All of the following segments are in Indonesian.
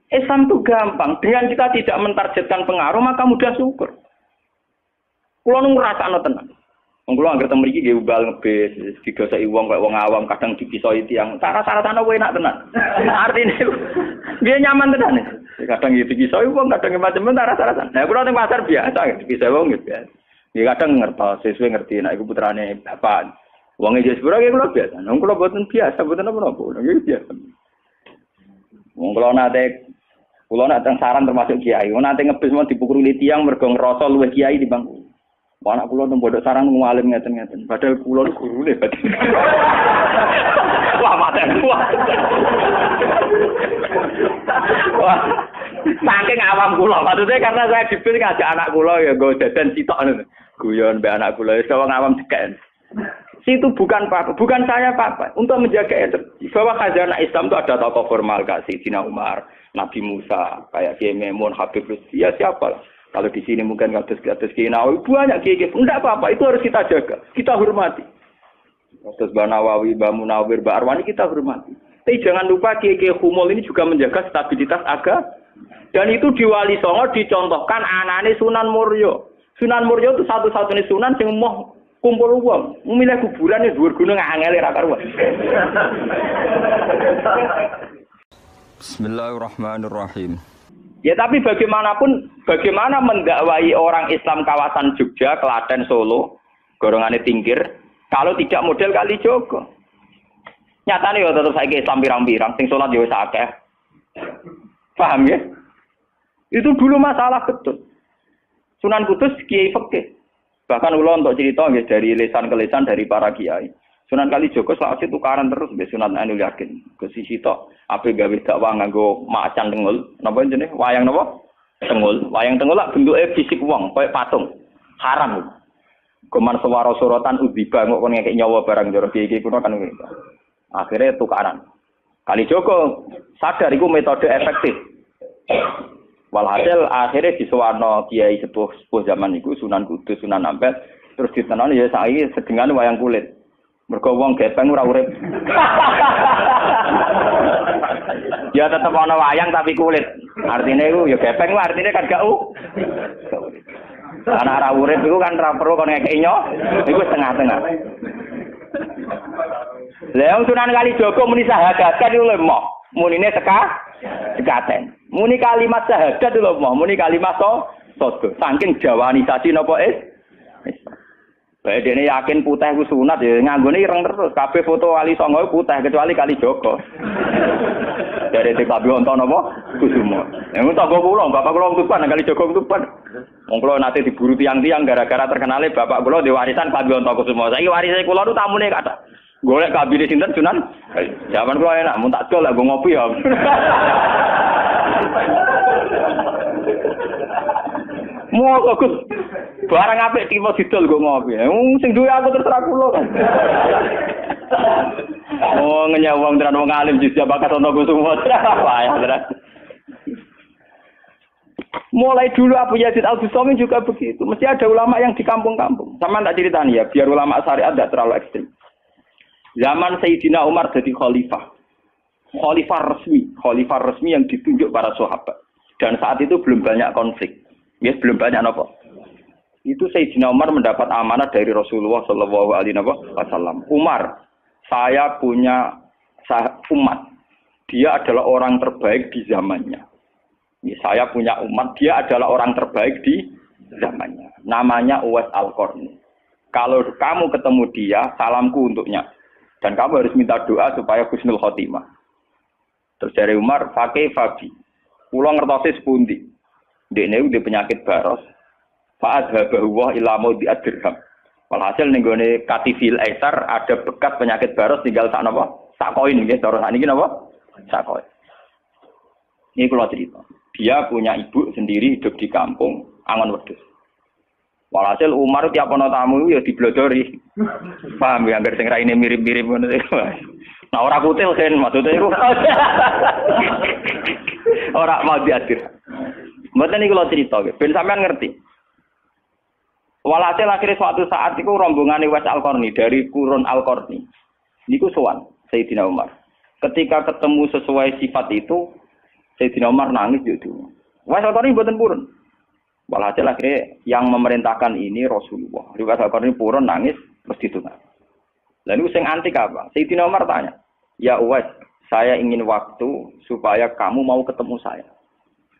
Islam itu gampang. Dengan kita tidak mentargetkan pengaruh, maka mudah syukur. Kulo nu ngrasakno tenan. Wong kulo anggere teng mriki nggih ubal ngebis, digoseki wong kaya wong awam kadang dipisoi tiyang. Cara-carane enak tenan. Artine nggih nyaman tenan. Kadang nggih dipisoi wong, kadang macam-macam cara-carane. Nah, kulo teng pasar biasa dipisoi wong nggih biasa. Nggih kadang ngertos, sesuai ngerti nek iku putrane bapak. Wong iki sepuro nggih kulo biasa. Wong kulo boten biasa, boten apa-apa. Nggih biasa. Wong kulo nak teng saran termasuk kiai. Wong nate ngebis mau dipukuli tiyang mergo ngrasa luwih kiai di bangku. Anak kula teng pondok sarang ngalim ngeten-ngeten. Padahal kula niku gurune batin. Wah, maten. Wah. Saking awam kula. Maksudnya karena saya dipilih ngajak anak kula ya nggo dadan sitok ngono. Guyon mbek anak kula wis wong awam cekek. Situ bukan apa-apa, bukan saya apa-apa. Untuk menjaga itu bahwa khazanah Islam itu ada tokoh formal kasih Sayyidina Umar, Nabi Musa, kayak Kiai Memun, Habib Rizki, ya siapa? Kalau di sini mungkin kados Kiai Nawawi banyak Kiai, enggak apa-apa, itu harus kita jaga, kita hormati. Kados Mbah Nawawi, Mbah Munawir, Mbah Arwani kita hormati. Tapi jangan lupa Kiai Humul ini juga menjaga stabilitas agama. Dan itu di Wali Songo dicontohkan anane Sunan Muryo. Sunan Muryo itu satu-satunya sunan yang mau kumpul uang, memilih kuburan di dhuwur gunung angel ra karuan. Bismillahirrahmanirrahim. Ya tapi bagaimanapun, bagaimana mendakwai orang Islam kawasan Jogja, Klaten, Solo, golongane Tingkir, kalau tidak model Kalijogo. Nyatane ya tetep saiki Islam pirang-pirang, sing salat ya wis akeh. Paham ya? Itu dulu masalah betul. Sunan Kudus kiai fikih. Bahkan ulo untuk cerita nggih dari lesan ke lesan dari para kiai. Sunan Kalijogo selawase tukaran terus mbek Sunan Ainul Yakin. Ke sisi tok ape gawe dakwah nganggo macan tengul. Napa jenenge? Wayang napa? Tengul. Wayang tengul lak bentuke fisik wong, koyo patung. Haram. Kuman swara sorotan udziba kok kon ngekek nyawa barang jero iki kuno kan ngono. Akhirnya tukaran. Kalijogo sadar iku metode efektif. Walhasil akhirnya disuwarno kiai sepuh zaman iku Sunan Kudus, Sunan Ampel terus ditenoni ya saiki sedengan wayang kulit. Mergo wong gepeng ora urip. Ya tetep ana wayang tapi kulit. Artine iku ya gepeng ku artine kan gak Anak ora urip iku kan ora perlu kon ngekeki nyo. Iku setengah-tengah. Lah Sunan Kalijogo muni sahadat kan iku lemah. Munine sekaten. Muni kalimat syahadat lho moh, muni kalimat sodo. Saking jawanisasi napa Bae dene yakin putih ku sunat ya nganggone ireng terus. Kabeh foto Wali Songo putih kecuali Kalijogo. Dari TKB wonten napa? Kusumo. Yang tangga kula, bapak kula tuban Kalijogo tuban. Wong kula nate diburu tiang-tiang gara-gara terkenale bapak kula di warisan Kabeh Kusumo. Saiki warise kula nu tamune kathah. Golek kabine sinten Sunan? Zaman kula enak mun tak dol lah go ngopi ya. Mau Gus barang apik tiba didol go ngopi. Sing duwe aku terserah kula kan. Oh ngenyawang tenan wong alim jujur bakat ana Kusumo. Payah tenan. Mulai dulu Abu Yazid Al-Bustami juga begitu. Mesti ada ulama yang di kampung-kampung. Sama tak ceritani ya, biar ulama syariat tidak terlalu ekstrem. Zaman Sayyidina Umar jadi khalifah resmi yang ditunjuk para sahabat. Dan saat itu belum banyak konflik. Ya, belum banyak apa. Itu Sayyidina Umar mendapat amanah dari Rasulullah sallallahu alaihi wasallam. Umar, saya punya umat. Dia adalah orang terbaik di zamannya. Ya, saya punya umat, dia adalah orang terbaik di zamannya. Namanya Uwais Al-Qarni. Kalau kamu ketemu dia, salamku untuknya. Dan kamu harus minta doa supaya husnul khotimah. Terus dari Umar, pakai Fabi. Pulau ngertosi sepundi. Dekne udah penyakit baros. Fa'adhabahu wa ilamu di'adirham. Walhasil nenggone katifil aisar ada bekas penyakit baros tinggal sak napa? Sak koin nggih, cara sakniki napa? Sak koin. Ini kula cerita. Dia punya ibu sendiri hidup di kampung Angon Wedhus. Walhasil Umar tiap ana tamu ya diblodori. Paham ya anggar sing raine mirip-mirip ngono iku. Nah ora kutil kan maksudnya iku. Ora mau diadir. Mboten niku kula cerita ben sampean ngerti. Walhasil akhirnya suatu saat iku rombongan Uwais Al-Qarni dari Qurun Al-Qarni. Niku sowan Sayyidina Umar. Ketika ketemu sesuai sifat itu Sayyidina Umar nangis gitu. Wes Al-Qarni mboten purun. Walhasil akhirnya yang memerintahkan ini Rasulullah. Riwayat Al-Qarni purun nangis mesti itu. Lalu sing antik apa? Sayyidina Umar tanya, "Ya Uwais, saya ingin waktu supaya kamu mau ketemu saya."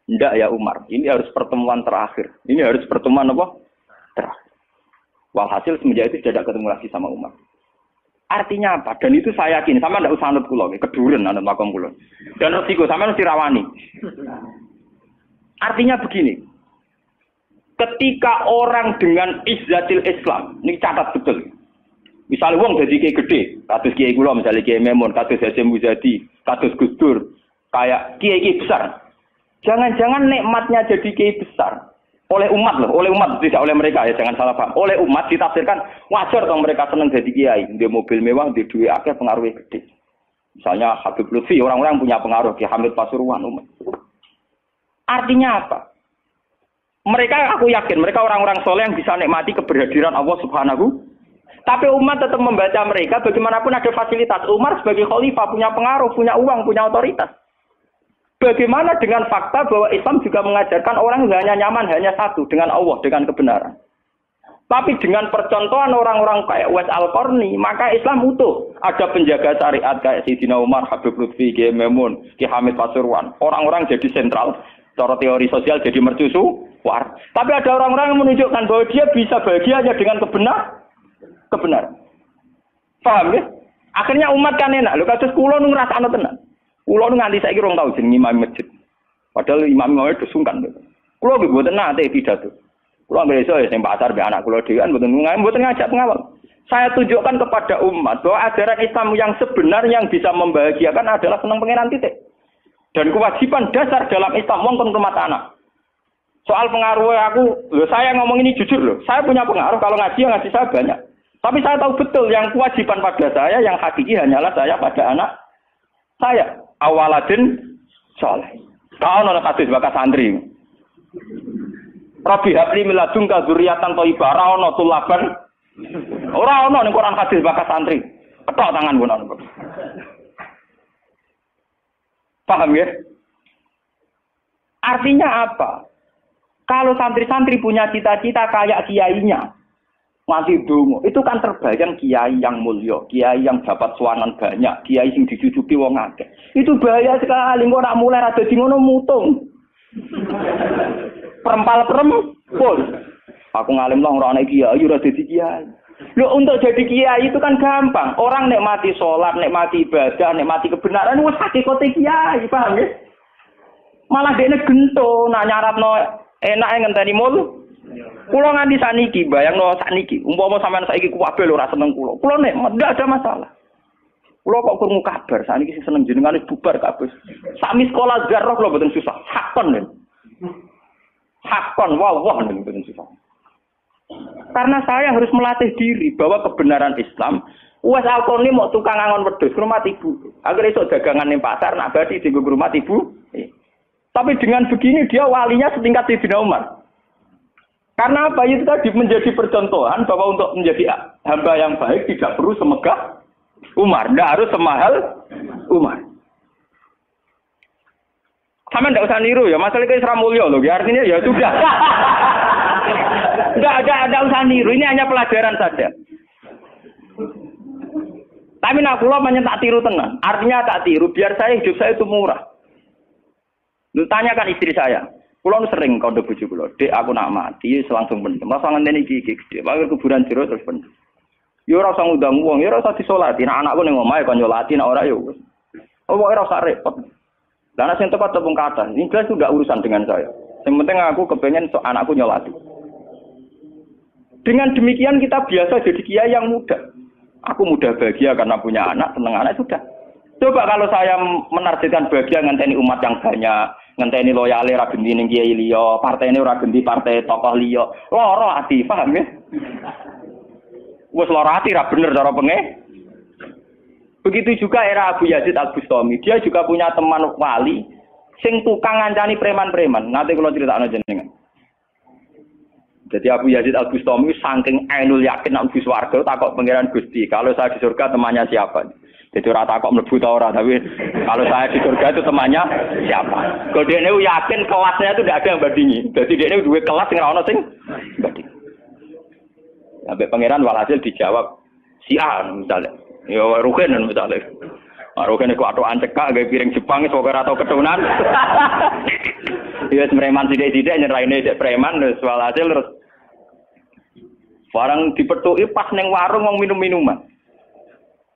"Ndak ya Umar, ini harus pertemuan terakhir. Ini harus pertemuan apa? Terakhir." Walhasil semenjak itu tidak ketemu lagi sama Umar. Artinya apa? Dan itu saya yakin, sama ndak usah anut kula, keduren anut makom kula. Dan resiko sama mesti rawani. Artinya begini, ketika orang dengan izzatil Islam, ini catat betul. Misalnya wong jadi kiai gede, kados kiai kula misalnya kiai Memun, kados Hasyim Muzadi, kados Gus Dur, kayak kiai besar. Jangan-jangan nikmatnya jadi kiai besar oleh umat loh, oleh umat tidak oleh mereka ya, jangan salah paham. Oleh umat ditafsirkan wajar dong mereka senang jadi kiai, dia mobil mewah, dia duit akeh, pengaruhnya gede. Misalnya Habib Lutfi, orang-orang yang punya pengaruh, Ki Hamid Pasuruan umat. Artinya apa? Mereka, aku yakin, mereka orang-orang soleh yang bisa nikmati keberhadiran Allah Subhanahu. Tapi umat tetap membaca mereka, bagaimanapun ada fasilitas. Umar sebagai khalifah punya pengaruh, punya uang, punya otoritas. Bagaimana dengan fakta bahwa Islam juga mengajarkan orang hanya nyaman, hanya satu, dengan Allah, dengan kebenaran. Tapi dengan percontohan orang-orang kayak Uwais Al-Qarni, maka Islam utuh. Ada penjaga syariat kayak Sayyidina Umar, Habib Lutfi, Ki Memun, Ki Hamid Pasuruan. Orang-orang jadi sentral. Cara teori sosial jadi mercusu, tapi ada orang-orang yang menunjukkan bahwa dia bisa bahagia hanya dengan kebenaran. Paham ya? Akhirnya umat kan enak. Lho kados kula nu ngrasakno tenan. Kula nu nganti saiki rong tau jeneng imam masjid. Padahal imam itu sungkan. Kula nggih mboten nate pidato. Kula nggih iso ya sing pasar be anak kula dhewe mboten ngajak pengawal. Saya tunjukkan kepada umat bahwa ajaran Islam yang sebenarnya yang bisa membahagiakan adalah senang pangeran titik. Dan kewajiban dasar dalam Islam wong kon rumah anak. Soal pengaruh aku, saya ngomong ini jujur loh. Saya punya pengaruh kalau ngaji saya banyak. Tapi saya tahu betul yang kewajiban pada saya yang hakiki hanyalah saya pada anak saya. Awaladin soleh. Kau nolak hadis bakas santri. Rabbi habli miladunka dzurriatan thayyibah ora ono tulaban. Ora ono ning Quran hadis bakas santri. Ketok tangan ngono. Paham ya? Artinya apa? Kalau santri-santri punya cita-cita kayak kiainya, mati dungo, itu kan terbayang kiai yang mulia, kiai yang dapat suanan banyak, kiai yang dijujuki wong akeh. Itu bahaya sekali, kok nak mulai ada di ngono mutung. Perempal-perempul. Aku ngalim lah ora ana kiai, ora dadi kiai. Loh, untuk jadi kiai itu kan gampang. Orang nikmati sholat, nikmati ibadah, nikmati kebenaran, wis hakikate kiai, paham ya? Malah dene gento, nak nyaratno enak ngenteni mul. Kula nganti saniki, bayangno saniki, umpama sampean saiki kuwabe lho ora seneng kula. Kula nek ndak ada masalah. Kula kok krungu kabar saniki sing seneng jenengane bubar kabeh. Sami sekolah zarah kula mboten susah. Hakon lho. Hakon wah mboten susah. Karena saya harus melatih diri bahwa kebenaran Islam, Uwais Al-Qarni mau tukang angon wedhus ke rumah ibu. Agar esok dagangan ning pasar nak badi di rumah ibu. Tapi dengan begini dia walinya setingkat Sayyidina Umar. Karena apa? Itu tadi menjadi percontohan bahwa untuk menjadi hamba yang baik tidak perlu semegah Umar, tidak harus semahal Umar. Sama tidak usah niru ya, masalah itu Isra Mulya loh, ya artinya ya sudah. Enggak usah niru, ini hanya pelajaran saja. Tapi nak kula pancen tak tiru tenan. Artinya tak tiru biar hidup saya itu murah. Lu tanyakan istri saya. Kula sering kode bojo kula, "Dek, aku nak mati langsung pendem. Masa ngenteni iki gede, wae kuburan jero terus pendem." Ya ora usah ngundang wong, ya ora usah disolati. Nek anakku ning omahe kon nyolati, nek ora ya wis. Oh, ora usah repot. Lah nek sing tepat tepung kata, ini jelas itu enggak urusan dengan saya. Yang penting aku kepengen anakku nyolati. Dengan demikian kita biasa jadi kiai yang muda. Aku mudah bahagia karena punya anak, seneng anak sudah. Coba kalau saya menargetkan bahagia ngenteni umat yang banyak, ngenteni loyale ra genti ning kiai liya, partene ora genti partai tokoh liya. Loro ati, paham ya? Wes loro ati ra bener cara penge. Begitu juga era Abu Yazid Al-Bustami. Dia juga punya teman wali sing tukang ngancani preman-preman. Nanti kalau critakno jenengan. Jadi Abu Yazid Al-Bustami saking ainul yakin nak mlebu swarga takok pangeran Gusti, kalau saya di surga temannya siapa? Jadi ora takok mlebu ta ora, tapi kalau saya di surga itu temannya siapa? Kalau dia ini yakin kelasnya itu tidak ada yang bandingi. Jadi dia ini dua kelas yang ora ono sing banding. Sampai pangeran walhasil dijawab si A misalnya. Ya Rugen misalnya. Rugen iku atokan cekak gawe piring Jepang sok ora tau ketunan. Dia preman sithik-sithik nyeraine dek preman terus walhasil terus barang dipethuki pas ning warung wong minum-minuman.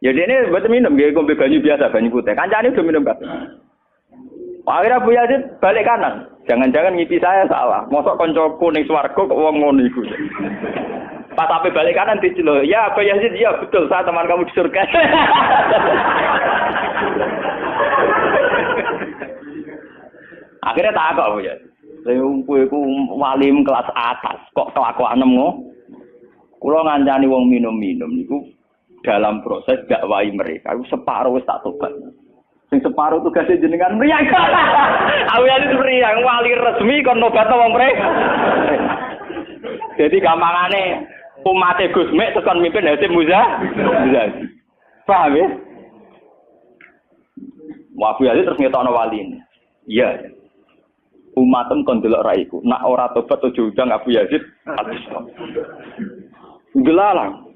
Ya dene mboten minum nggih ngombe banyu biasa, banyu putih. Kancane udah minum kabeh. Akhirnya Abu Yazid balik kanan. Jangan-jangan ngipi saya salah. Mosok kancaku ning swarga kok wong ngono iku. Pas sampai balik kanan diceluk, "Ya Abu Yazid, ya betul, saya teman kamu di surga." Akhirnya tak kok Abu Yazid. Saya iku walim kelas atas, kok kelakuanem ngono. Kula ngancani wong minum-minum niku dalam proses dakwahi mereka. Aku separuh wis tak tobat. Sing separuh tugasnya jenengan mriyang. Aku ya itu mriyang wali resmi kon nobatno wong mereka. Jadi gampangane umat Gus Mek tekan mimpin Hasim Muzadi. Paham ya? Abu Yazid terus ngetokno wali ini. Iya. Umatem kon delok ra iku. Nak ora tobat aja udang Abu Yazid. Gelalang.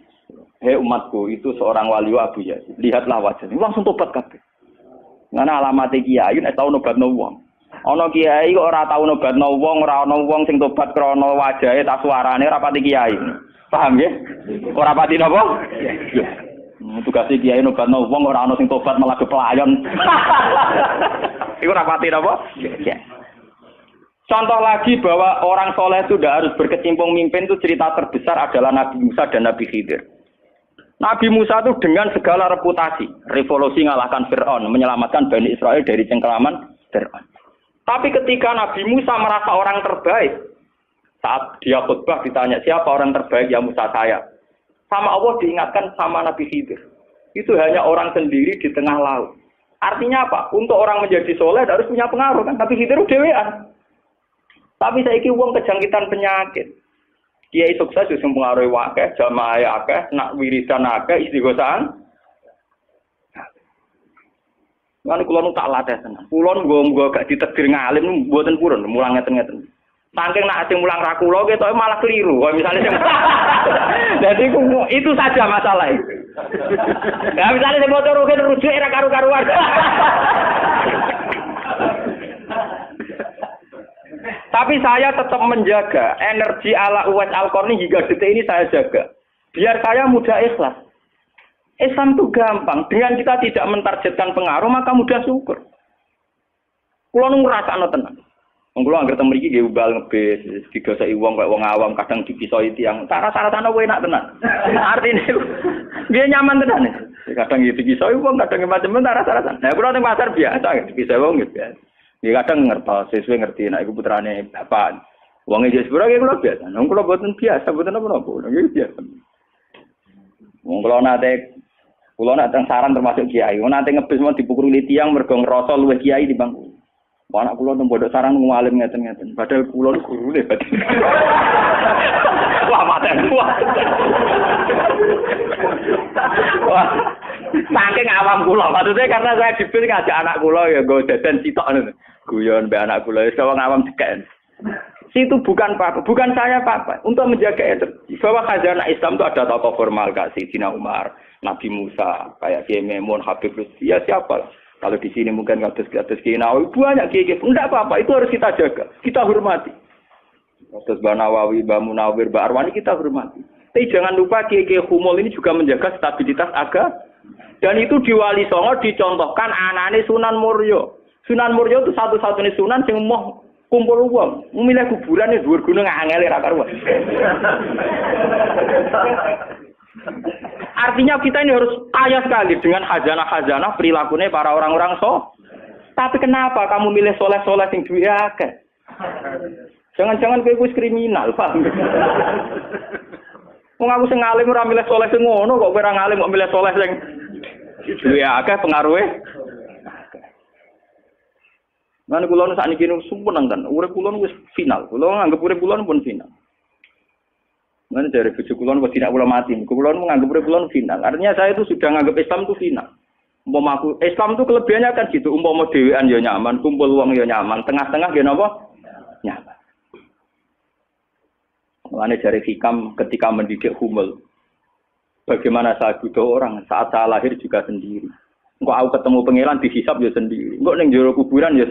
Hei umatku, itu seorang wali Abu Yazid. Lihatlah wajahnya. Langsung tobat kabeh. Ngana alamat kiai nek tau nobatno wong. Ana kiai kok ora tau nobatno wong, ora ana wong sing tobat krana wajahe ta suarane ora pati kiai. Paham nggih? Ora pati napa? Iya. Tugas kiai nobatno wong ora ana sing tobat malah kepelayon. Iku ora pati napa? Iya. Contoh lagi bahwa orang soleh itu tidak harus berkecimpung mimpin itu cerita terbesar adalah Nabi Musa dan Nabi Khidir. Nabi Musa itu dengan segala reputasi, revolusi mengalahkan Fir'aun, menyelamatkan Bani Israel dari cengkeraman Fir'aun. Tapi ketika Nabi Musa merasa orang terbaik, saat dia khutbah ditanya siapa orang terbaik, ya Musa saya. Sama Allah diingatkan sama Nabi Khidir. Itu hanya orang sendiri di tengah laut. Artinya apa? Untuk orang menjadi soleh harus punya pengaruh kan? Nabi Khidir dewean. Tapi saiki wong kejangkitan penyakit. Kiai sukses sing pengaruhi akeh, jamaah akeh, nak wiridan akeh, istighosahan. Lan kula nu tak latih tenan. Kula nggo gak ditegir ngalim mboten purun, mulang ngeten-ngeten. Saking nak sing mulang ra kula ketoke malah keliru. Kaya misale sing Jadi itu saja masalah itu. Ya misale sing motor rujuk era karu-karuan. Tapi saya tetap menjaga energi ala Uwais Al-Qarni hingga detik ini saya jaga. Biar saya mudah ikhlas. Islam itu gampang. Dengan kita tidak mentargetkan pengaruh, maka mudah syukur. Kulo nu ngrasakno tenan. Wong kulo anggere teng mriki nggih ubal ngebis, digoseki wong kaya wong awam kadang dipisoi tiyang. Cara-carane enak tenan. Artine nggih nyaman tenan. Kadang dipisoi wong, kadang macam-macam cara-carane. Nah, kulo ning pasar biasa dipisoi wong nggih biasa. Ya kadang ngertos, sesuai ngerti, nah itu putrane bapak. Wong iki sepura iki kula biasa. Wong kula boten biasa, boten apa-apa. Nggih biasa. Wong kula nate saran termasuk kiai. Wong nate ngebis mau dipukuli tiyang mergo ngrasa luwih kiai dibanding. Wong anak kula teng pondok saran ngalim ngeten-ngeten. Padahal kula niku gurune batin. Wah, maten. Wah. Saking awam kula, maksudnya karena saya dipilih ngajak anak kula ya nggo dadan sitok ngono. Guyon mbek anak kula wis wong awam deken. Situ bukan apa-apa, bukan saya apa-apa. Untuk menjaga itu bahwa khazanah Islam itu ada tokoh formal kayak Sayyidina Umar, Nabi Musa, kayak Kiai Maimun, Habib Lutfi, ya siapa? Kalau di sini mungkin kados Kiai Nawawi banyak kiai-kiai. Enggak apa-apa, itu harus kita jaga, kita hormati. Kados Mbah Nawawi, Mbah Munawir, Mbah Arwani kita hormati. Tapi jangan lupa kiai-kiai humul ini juga menjaga stabilitas agama. Dan itu di Wali Songo dicontohkan anane Sunan Muryo. Sunan Muryo itu satu-satunya sunan yang mau kumpul uang. Memilih kuburan di dhuwur gunung angele ra karuan. Artinya kita ini harus kaya sekali dengan khazanah-khazanah perilakunya para orang-orang Tapi kenapa kamu milih soleh-soleh yang duwe akeh? Jangan-jangan kowe wis kriminal, paham? Wong aku sing ngalim ora milih soleh sing ngono kok kowe ora ngalim kok milih soleh sing duwe akeh pengaruhe. Lan kula nu sakniki nu sumpun nang urip kula wis final. Kula nganggep urip kula pun final. Mana dari bojo kulon kok tidak kula mati. Kulon menganggap kulon final. Artinya saya itu sudah menganggap Islam itu final. Umpama aku Islam itu kelebihannya kan gitu. Umpama dhewean ya nyaman, kumpul wong ya nyaman, tengah-tengah ya napa? Nyaman. Mulane jare hikam ketika mendidik Humul. Bagaimana saya butuh orang saat saya lahir juga sendiri. Engko aku ketemu pangeran dihisab ya sendiri. Engko ning jero kuburan ya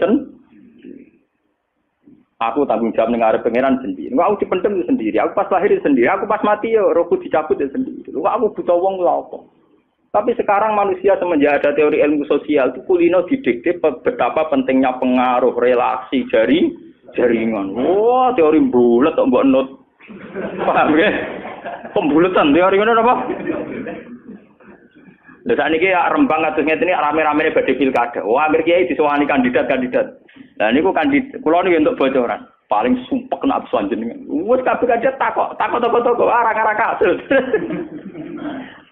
aku tanggung jawab ning arep pangeran sendiri. Engko aku dipendem ya sendiri. Aku pas lahir ya sendiri. Aku pas mati ya rohku dicabut ya sendiri. Engko aku butuh wong lha apa? Tapi sekarang manusia semenjak ada teori ilmu sosial itu kulino didikte betapa pentingnya pengaruh relasi jaringan. Wah, teori bulat kok mbok not. Paham ya? Pembulatan teori ngono apa? Lha sakniki Rembang kados ngene rame-ramene badhe pilkada. Wah, akhir kiai disowani kandidat-kandidat. Lah niku kandidat kula niku entuk bocoran. Paling sumpek nek absen jenengan. Wes kabeh kandidat takok toko-toko arah-arah kasus.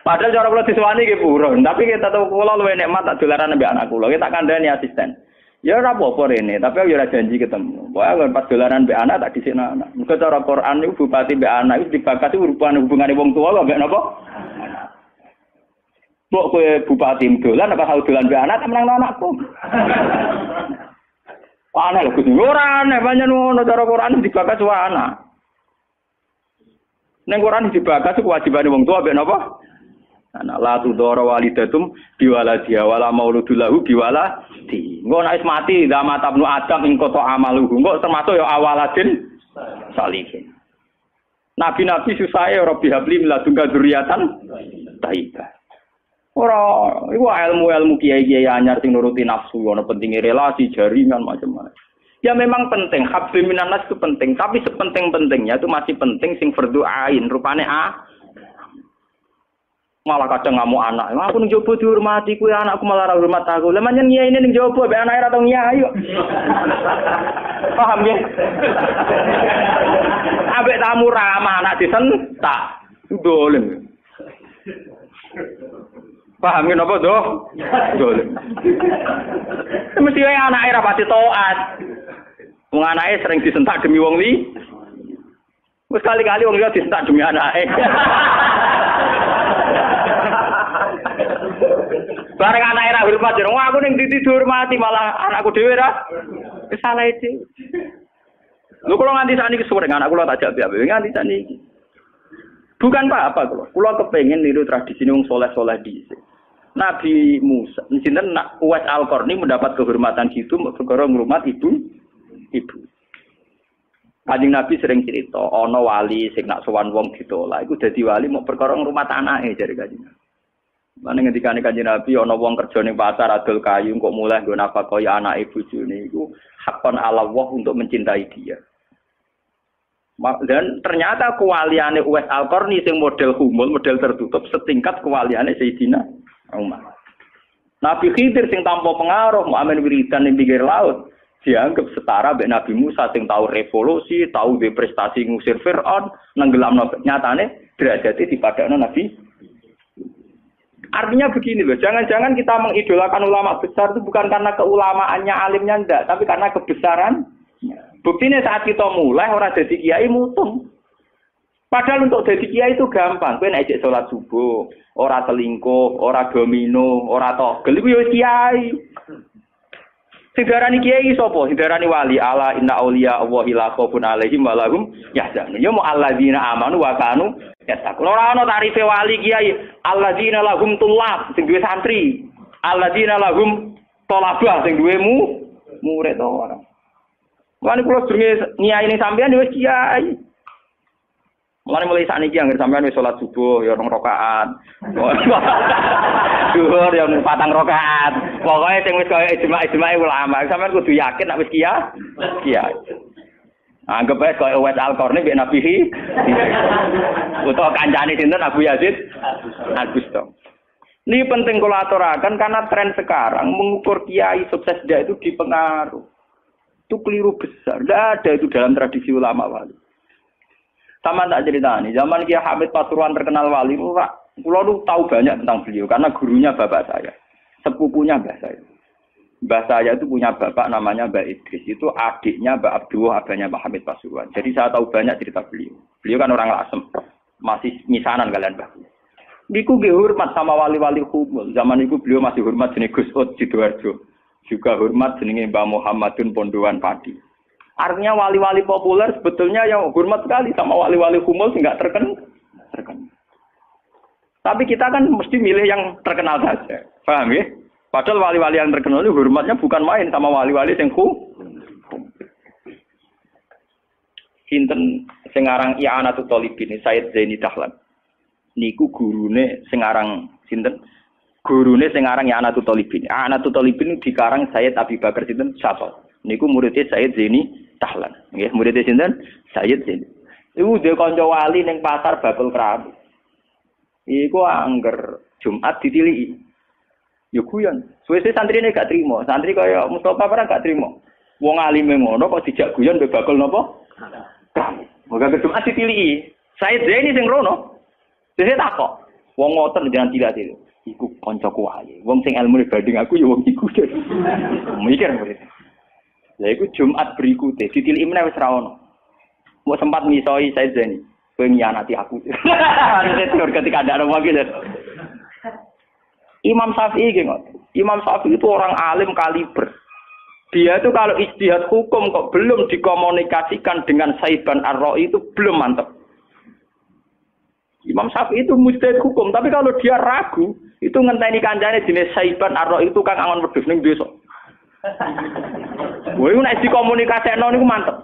Padahal cara kula disowani nggih purun, tapi kita tahu kula luwih nikmat tak dolaran ambek anak kula. Kita kandhani asisten. Ya ora apa-apa rene, tapi aku ya ora janji ketemu. Pokoke pas dolaran ambek anak tak dhisikno anak. Muga cara Quran niku bupati ambek anak iku dibakati hubungane wong tuwa ambek napa? Mbok kowe bupati dolan apa tau dolan ambek anak menang anakku. Aneh lho Gus. Ora aneh, pancen ngono cara Quran dibakas wae anak. Ning Quran dibakas kewajibane wong tuwa ambek napa? Anak la tudoro walidatum biwaladiha wala mauludul lahu biwaladi. Engko nek mati zaman tabnu Adam ing kota amaluhu. Engko termasuk ya awaladin salihin. Nabi-nabi susahe Rabbi habli min ladunka dzurriatan thayyibah. Ora iku ilmu-ilmu kiai-kiai anyar sing nuruti nafsu, ana pentingnya relasi, jaringan macam-macam. Ya memang penting, habli minan nas itu penting, tapi sepenting-pentingnya itu masih penting sing fardhu ain, rupane malah kadang ngamuk anak. Aku ning jowo dihormati kuwi anakku malah ora hormat aku. Lah manjen nyaine ning jowo mbek anake ora tau nyai kok. Paham ya? Ambek tamu ramah anak disentak. Dolen. Paham ya napa, Doh? Dolen. Mesti wae anake ora pati taat. Wong anake sering disentak demi wong li. Wis kali-kali wong liya disentak demi anake. Bareng anak era hormat jero aku ning dihormati malah anakku dhewe ra salah iki. Lho kula nganti sakniki sore anak kula tak jak piye nganti sakniki. Bukan apa-apa kula. Kula kepengin niru tradisi wong saleh-saleh dhisik. Nabi Musa, sinten Uwais Al-Qarni mendapat kehormatan itu perkara ngrumat ibu. Kanjeng Nabi sering cerita, ana wali sing nak sowan wong ditolak iku dadi wali mau perkara ngrumat anake jare Kanjeng Nabi. Mane ngendikane Kanjeng Nabi ana wong kerja ning pasar adol kayu kok mulai nggo nafkahi anake bojone iku hakon ala Allah untuk mencintai dia. Dan ternyata kewaliane Uwais Al-Qarni sing model humul, model tertutup setingkat kewaliane Sayyidina Umar. Nabi Khidir sing tanpa pengaruh muamen wiridan ning pinggir laut dianggap setara mbek Nabi Musa sing tahu revolusi, tahu de prestasi ngusir Firaun, nenggelamno nyatane derajate dipadakno Nabi. Artinya begini loh, jangan-jangan kita mengidolakan ulama besar itu bukan karena keulamaannya, alimnya enggak, tapi karena kebesaran. Buktinya saat kita mulai orang jadi kiai mutung. Padahal untuk jadi kiai itu gampang. Kowe nek salat subuh, ora selingkuh, ora domino, ora togel iku ya kiai. Sing darani kiai sapa? Sing darani wali ala inna auliya Allahi la khaufun alaihim wa lahum yahzanun. Ya mu alladzina amanu wa kanu yattaqun. Ora ana tarife wali kiai. Alladzina lahum tulab sing duwe santri. Alladzina lahum talabah sing duwe murid ora. Lan kula jenenge nyai ning sampean wis kiai. Mulane mulai sakniki anggere sampean wis salat subuh ya 2 rakaat. Zuhur ya 4 rakaat. Pokoke sing wis kaya ijma' ulama, sampean kudu yakin nek wis kiai. Anggap ae kaya Uwais Al-Qarni mbek Nabi utawa kancane sinten Abu Yazid Al-Bustami. Ini penting kula aturaken karena tren sekarang mengukur kiai sukses dia itu dipengaruh. Itu keliru besar. Tidak ada itu dalam tradisi ulama wali. Sama tak cerita nih, zaman Kiai Hamid Pasuruan terkenal wali, pulau lu tahu banyak tentang beliau karena gurunya bapak saya, sepupunya mbah saya. Mbah saya itu punya bapak namanya Mbak Idris, itu adiknya Mbak Abdullah, abahnya Mbak Hamid Pasuruan. Jadi saya tahu banyak cerita beliau. Beliau kan orang Lasem. masih misanan kalian Mbah. Niku nggih hormat sama wali-wali humul. Zaman niku beliau masih hormat jenenge Gus Ud Sidoarjo. Juga hormat jenenge Mbah Muhammadun Pondowan Padi. Artinya wali-wali populer sebetulnya yang hormat sekali sama wali-wali humul enggak terkenal. Tapi kita kan mesti milih yang terkenal saja. Paham ya? Padahal wali-wali yang terkenal itu hormatnya bukan main sama wali-wali yang Sinten sing aran I'anatul Thalibin Said Zaini Dahlan. Niku gurune sing aran sinten? Gurune sing aran I'anatul Thalibin. I'anatul Thalibin dikarang Said Abi Bakar sinten? Syafal. Niku muridé Said Zaini Dahlan. Nggih, muridé sinten? Said Zaini. Iku dhe kanca wali ning pasar bakul kerabu. Iku angger Jumat ditiliki. Ya guyon. Suwe-suwe santrine gak trimo. Santri kaya Mustofa barang gak trimo. Wong alime ngono kok dijak guyon mbek bakul napa? Moga Jumat ditiliki. Said Zaini sing rono. Dhewe takok. Wong ngoten jangan tidak itu. Iku kancaku wae. Wong sing ilmune banding aku ya wong iku. Mikir murid. Lah iku Jumat berikute ditiliki meneh wis ra ono. Mau sempat misoi Said Zaini. Kowe nyianati aku. Harusnya ketika ada orang lagi. Imam Syafi'i Imam Syafi'i itu orang alim kaliber. Dia itu kalau ijtihad hukum kok belum dikomunikasikan dengan Saiban Ar-Ra'i itu belum mantap. Imam Syafi'i itu mujtahid hukum, tapi kalau dia ragu, itu ngenteni kancane jenis Saiban Ar-Ra'i itu kang angon wedhus ning desa. Wah, nek dikomunikasekno niku mantep.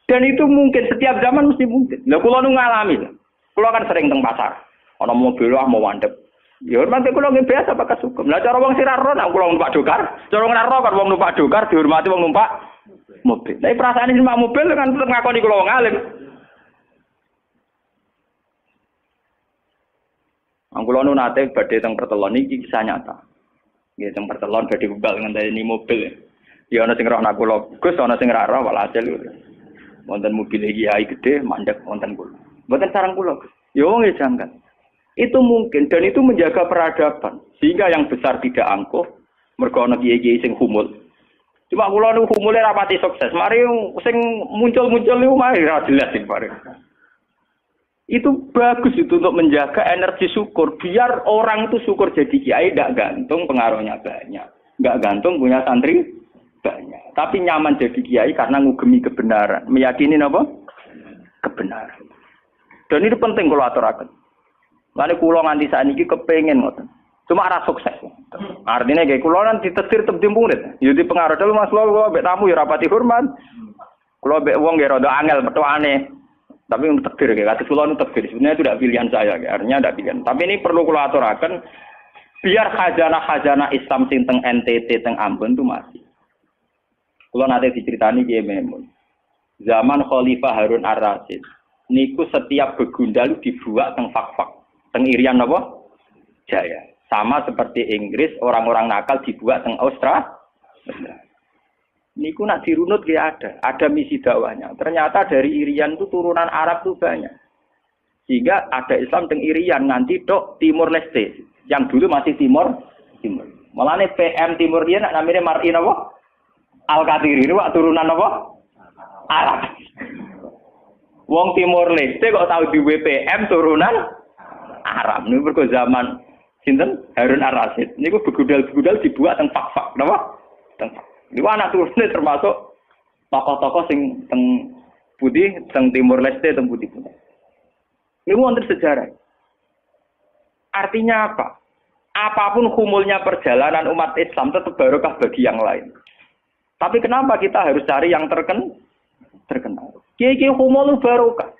Dan itu mungkin setiap zaman mesti mungkin. Lah kula nu ngalami. Kula kan sering teng pasar. Ana mobil mau wandep. Ya hormati kula nggih biasa pakai hukum. Lah cara wong sira ro nek kula numpak dokar, cara ora ro kan wong numpak dokar dihormati wong numpak mobil. Tapi perasaan numpak mobil kan tetep ngakoni kula wong alim. Kula nu nate badhe teng pertelon iki kisah nyata. Nggih teng pertelon badhe bubal ngenteni mobil. Ya ana sing roh nak kula, Gus ana sing ra roh walhasil. Wonten mobil kiai gede mandek wonten kula. Mboten sareng kula. Ya wong janggal. Itu mungkin dan itu menjaga peradaban sehingga yang besar tidak angkuh mergo ana kiai-kiai sing humul. Cuma kula niku humule rapati sukses. Mari sing muncul-muncul niku mari ra jelas sing bareng. Itu bagus itu untuk menjaga energi syukur biar orang itu syukur jadi kiai tidak gantung pengaruhnya banyak. Enggak gantung punya santri banyak. Tapi nyaman jadi kiai karena ngugemi kebenaran. Meyakini apa? Kebenaran. Dan itu penting kalau aturaken. Lane kula nganti sakniki kepengin ngoten. Cuma ora sukses. Artinya kayak kula nan ditetir tebdi murid. Ya dipengaruh dulu Mas kula mbek tamu ya rapati hormat. Kula mbek wong ya rada angel petukane. Tapi untuk tekdir kayak kados kula nu tekdir. Sebenarnya itu tidak pilihan saya, artinya tidak pilihan. Tapi ini perlu kula aturaken biar khazanah-khazanah Islam sing teng NTT teng Ambon itu masih. Kalau nanti diceritani Kiai Maimun, zaman Khalifah Harun Ar-Rasyid, niku setiap begundal dibuat teng fak-fak, teng Irian apa? Jaya. Sama seperti Inggris, orang-orang nakal dibuat teng Australia. Niku nak dirunut ada misi dakwahnya. Ternyata dari Irian itu turunan Arab tuh banyak. Sehingga ada Islam teng Irian nanti tok Timur Leste, yang dulu masih Timur. Malah nih PM Timur dia nak namanya Mar'in apa? Al-Qatiri itu turunan apa? Arab. Wong Timur Leste kok tahu di WPM turunan Arab. Ini berko zaman sinten Harun Ar-Rasyid. Niku begudal-begudal dibuat teng fak-fak, napa? Teng. Niku anak turune termasuk tokoh-tokoh sing teng putih, teng Timur Leste, teng putih. Niku wonten sejarah. Artinya apa? Apapun humulnya perjalanan umat Islam tetap barokah bagi yang lain. Tapi kenapa kita harus cari yang terkenal? Kiai-kiai humul barokah.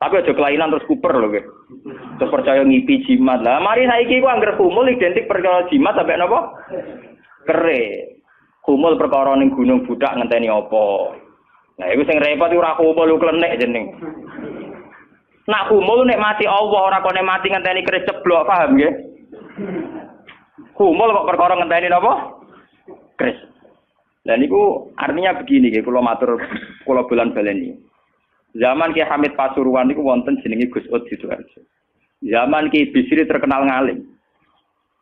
Tapi aja kelainan terus kuper loh, guys. Terus percaya ngipi jimat lah. Mari saiki ku angger humul identik perkara jimat sampai napa? Kere. Humul perkara ning gunung budak ngenteni apa? Nah, iku sing repot ora humul klenek jeneng. Nak humul nek mati Allah ora kok nek mati ngenteni keris ceblok, paham nggih? Humul kok perkara ngenteni napa? Keris. Dan itu artinya begini, kalau matur, kalau bulan baleni. Zaman Ki Hamid Pasuruan itu wonten jenenge Gus Ud Sidoarjo. Zaman Ki Bisri terkenal ngalim.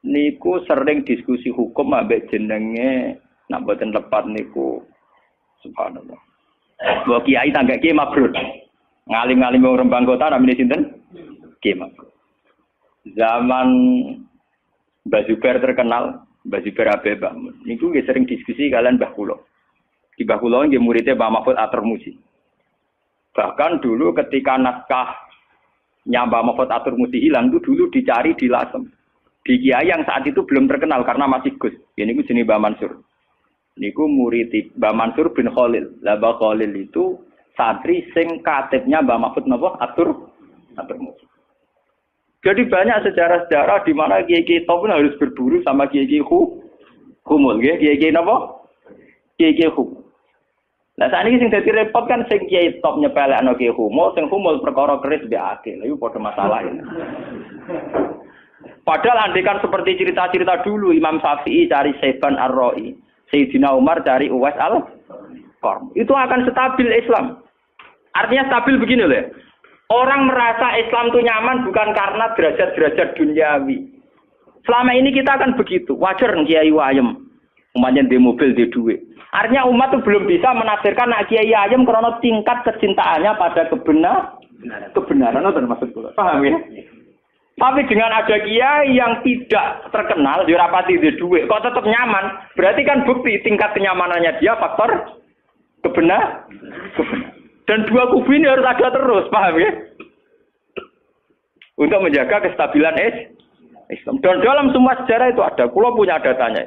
Niku sering diskusi hukum ambek jenenge nak boten lepat niku subhanallah. Mbok kiai tangga Ki Mabrur. Ngalim-ngalim wong Rembang Kota namine sinten? Kiai Makmum. Zaman Mbah Zubair terkenal, Mbah Zubair Abe Bakmun. Niku nggih sering diskusi kalian Mbah kula. Di Mbah kula nggih muridé Mbah Mahfud Atur-Musi. Bahkan dulu ketika naskah Mbah Mahfud Atur-Musi hilang itu dulu dicari di Lasem. Di kiai yang saat itu belum terkenal karena masih Gus. Ya niku jenenge Mbah Mansur. Niku murid Mbah Mansur bin Khalil. Lah Mbah Khalil itu santri sing katibnya Mbah Mahfud napa Atur-Musi. Jadi banyak sejarah-sejarah di mana kiai-kiai top harus berburu sama kiai-kiai humul, nggih, kiai-kiai napa? Kiai-kiai humul. Lah sakniki sing dadi repot kan sing kiai top nyepelekno kiai humul, sing humul perkara keris mbek akeh. Lha iku padha masalah ini. Padahal andekan seperti cerita-cerita dulu Imam Syafi'i cari Saiban Ar-Ra'i, Sayyidina Umar cari Uwais Al-Qarn. Itu akan stabil Islam. Artinya stabil begini loh. Orang merasa Islam itu nyaman bukan karena derajat-derajat duniawi. Selama ini kita akan begitu. Wajar kiai ayem. Umatnya di mobil, di duit. Artinya umat itu belum bisa menafsirkan nak kiai ayem karena tingkat kecintaannya pada kebenaran. Itu maksud gue. Paham ya? Tapi dengan ada kiai yang tidak terkenal, dirapati di duit, kok tetap nyaman. Berarti kan bukti tingkat kenyamanannya dia faktor kebenaran. Dan dua kubu ini harus ada terus, paham ya? Untuk menjaga kestabilan Islam. Dan dalam semua sejarah itu ada. Kulo punya datanya.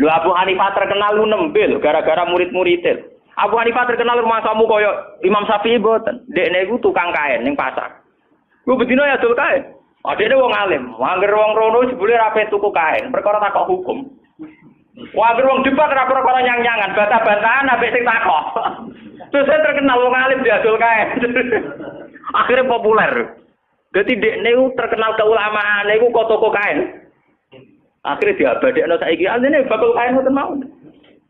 Lu Abu Hanifah terkenal lu nembe gara-gara murid-muridnya. Abu Hanifah terkenal rumah kamu koyo Imam Syafi'i boten. Dekne iku tukang kain ning pasar. Ku bedino ya dul kain. Adene wong alim. Angger wong rono jebule ra tuku kain, perkara takok hukum. Wah, wong debat ora perkara nyang-nyangan, bantah-bantahan apik sing takok. Terus saya terkenal wong alim diadol kae. Akhirnya populer. Dadi dekne terkenal keulamaan iku kok toko kain. Akhirnya diabadekno saiki asline bakul kain ngoten mau.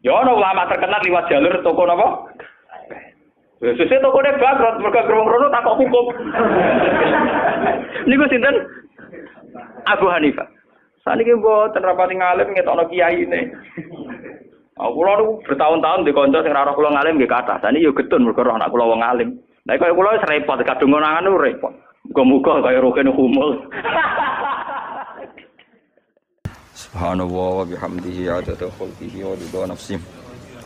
Ya ana ulama terkenal liwat jalur toko napa? Sesuk tokone bangkrut mergo wong rono takok hukum. Niku sinten? Abu Hanifah. Saniki mboten rapati ngalim ngetokno kiyaine. Kula niku bertahun-tahun di kanca sing ora kula ngalim nggih kathah. Saniki yo getun mergo anak kula wong alim. Lah kaya kula wis repot kadung ngonangan niku repot. Muga-muga kaya roken humul. Subhanallah wa bihamdihi adada khalqihi wa ridha nafsihi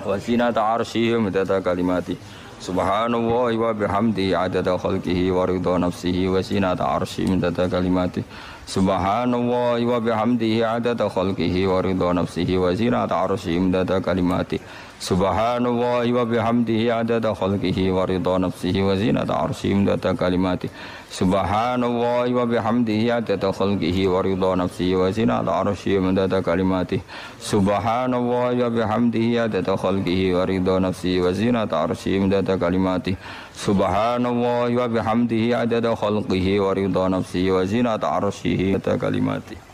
wa zinata 'arsyihi wa midada kalimatihi. Subhanallah wa bihamdihi adada khalqihi wa ridha nafsihi wa zinata 'arsyihi midada kalimatihi. Subhanallah wa bihamdihi adada khalqihi wa ridha nafsihi wa zinata 'arsyihi midada kalimatihi. Subhanallah wa bihamdihi adada khalqihi wa ridha nafsihi wa zinata 'arsyihi midada kalimatihi. Subhanallah wa bihamdihi adada khalqihi wa ridha nafsihi wa zinata 'arsyihi midada kalimatihi. Subhanallah wa bihamdihi adada khalqihi wa ridha nafsihi wa zinata 'arsyihi midada kalimatihi. Subhanallah wa bihamdihi adada khalqihi wa ridha nafsihi wa zinata 'arsyihi midada kalimatihi.